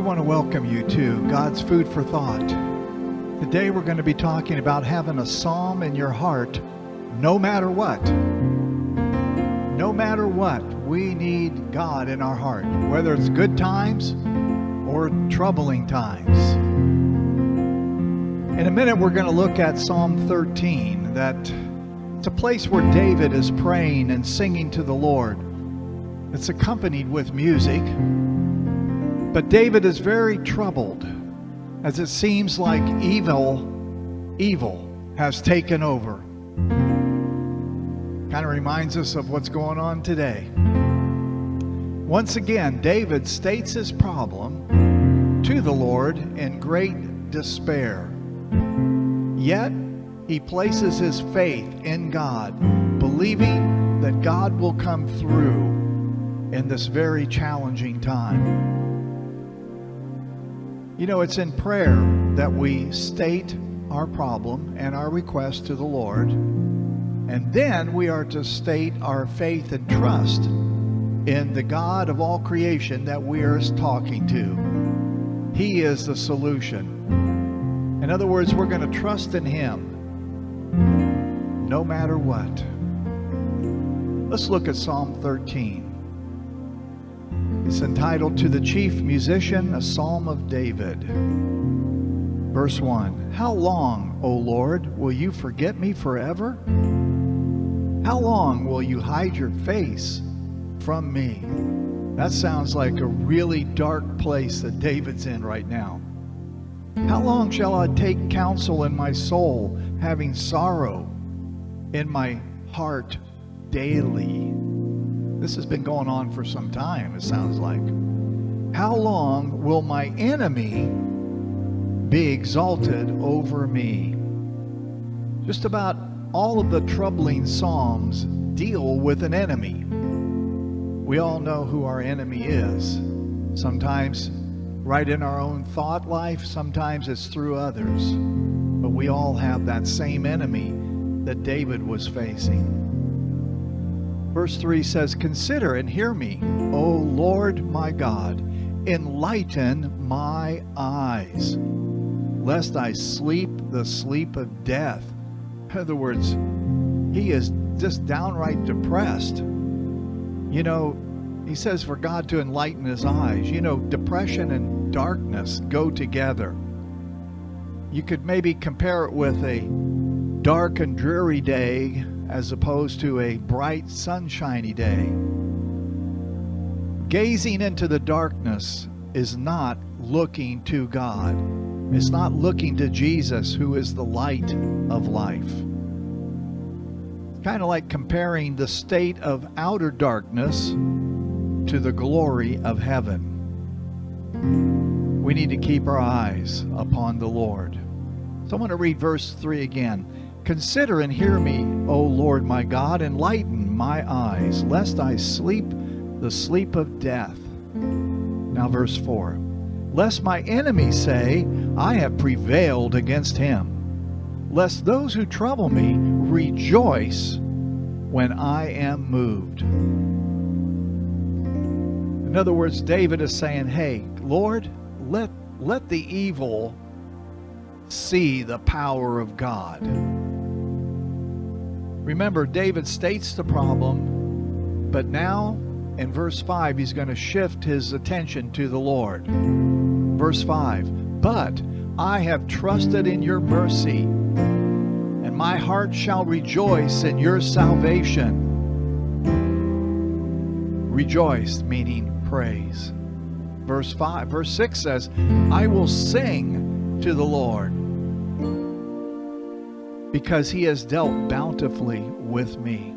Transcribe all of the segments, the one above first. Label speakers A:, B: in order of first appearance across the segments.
A: We want to welcome you to God's Food for Thought. Today we're going to be talking about having a psalm in your heart no matter what. No matter what, we need God in our heart, whether it's good times or troubling times. In a minute we're going to look at Psalm 13. It's a place where David is praying and singing to the Lord. It's accompanied with music. But David is very troubled as it seems like evil has taken over. Kind of reminds us of what's going on today. Once again, David states his problem to the Lord in great despair. Yet, he places his faith in God, believing that God will come through in this very challenging time. You know, it's in prayer that we state our problem and our request to the Lord, and then we are to state our faith and trust in the God of all creation that we are talking to. He is the solution. In other words, we're going to trust in Him no matter what. Let's look at Psalm 13. It's entitled To the Chief Musician, a Psalm of David. Verse 1. How long, O Lord, will you forget me forever? How long will you hide your face from me? That sounds like a really dark place that David's in right now. How long shall I take counsel in my soul, having sorrow in my heart daily? This has been going on for some time, it sounds like. How long will my enemy be exalted over me? Just about all of the troubling Psalms deal with an enemy. We all know who our enemy is. Sometimes right in our own thought life, sometimes it's through others. But we all have that same enemy that David was facing. Verse 3 says, Consider and hear me, O Lord my God. Enlighten my eyes, lest I sleep the sleep of death. In other words, he is just downright depressed. You know, he says for God to enlighten his eyes. You know, depression and darkness go together. You could maybe compare it with a dark and dreary day as opposed to a bright, sunshiny day. Gazing into the darkness is not looking to God. It's not looking to Jesus, who is the light of life. It's kind of like comparing the state of outer darkness to the glory of heaven. We need to keep our eyes upon the Lord. So I want to read verse 3 again. Consider and hear me, O Lord my God, enlighten my eyes, lest I sleep the sleep of death. Now verse 4. Lest my enemies say, I have prevailed against him. Lest those who trouble me rejoice when I am moved. In other words, David is saying, hey, Lord, let the evil see the power of God. Remember, David states the problem, but now in verse 5, he's going to shift his attention to the Lord. Verse 5, But I have trusted in your mercy, and my heart shall rejoice in your salvation. Rejoice, meaning praise. Verse 6 says, I will sing to the Lord, because he has dealt bountifully with me.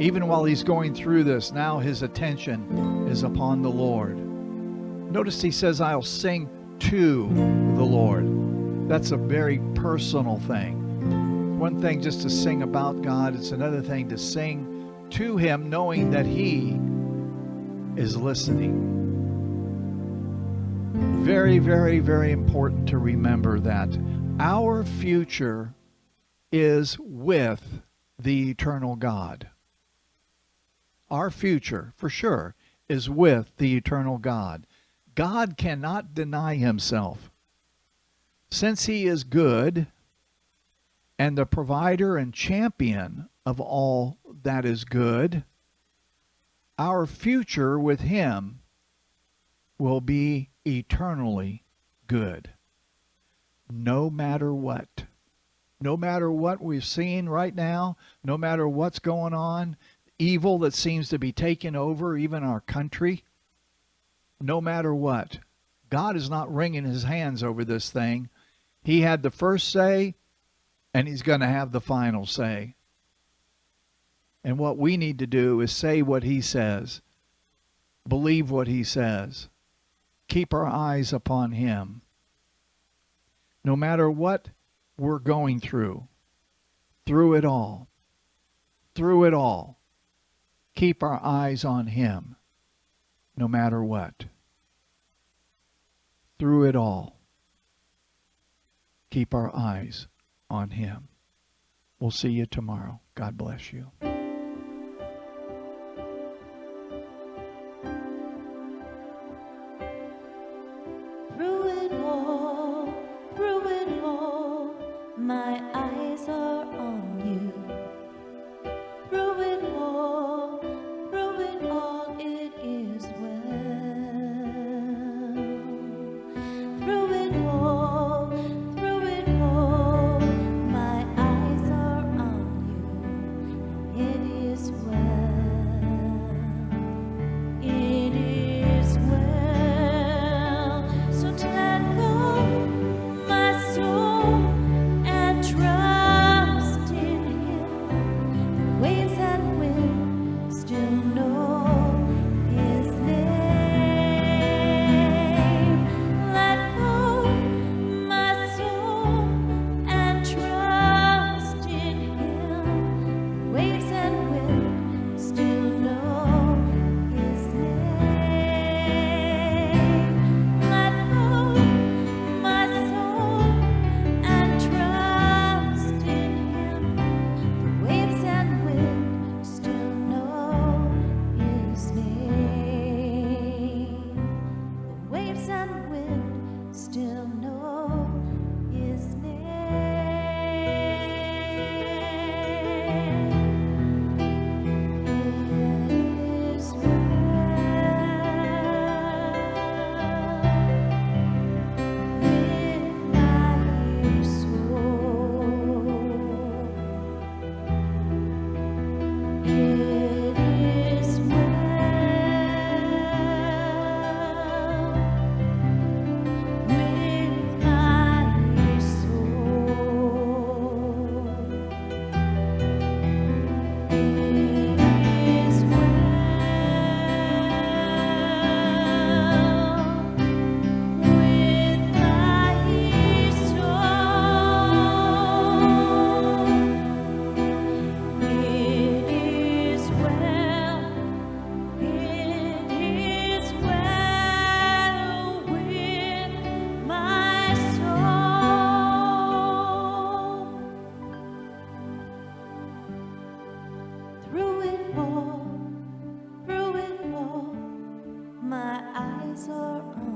A: Even while he's going through this, now his attention is upon the Lord. Notice he says, I'll sing to the Lord. That's a very personal thing. One thing just to sing about God, it's another thing to sing to him, knowing that he is listening. Very, very, very important to remember that our future is with the eternal God. Our future, for sure, is with the eternal God. God cannot deny himself. Since he is good and the provider and champion of all that is good, our future with him will be eternally good. No matter what. No matter what we've seen right now, no matter what's going on, evil that seems to be taking over even our country, no matter what, God is not wringing his hands over this thing. He had the first say, and he's going to have the final say. And what we need to do is say what he says, believe what he says, keep our eyes upon him. No matter what we're going through it all, keep our eyes on him, no matter what. Through it all, keep our eyes on him. We'll see you tomorrow. God bless you.
B: Through it all, my eyes are on you. Through it all, it is well. Through it all, my eyes are on you. It is well. It is well. So let go, my soul, and trust in him. The waves and wind still know his name. Let go, my soul, and trust in him. The waves and wind still know his name. Let go, my soul, and trust in him. The waves and wind still know his name. The waves and wind still know his name. It is with my soul. It is with my soul. It is with my soul. It is well with my soul. Through it all, my eyes are on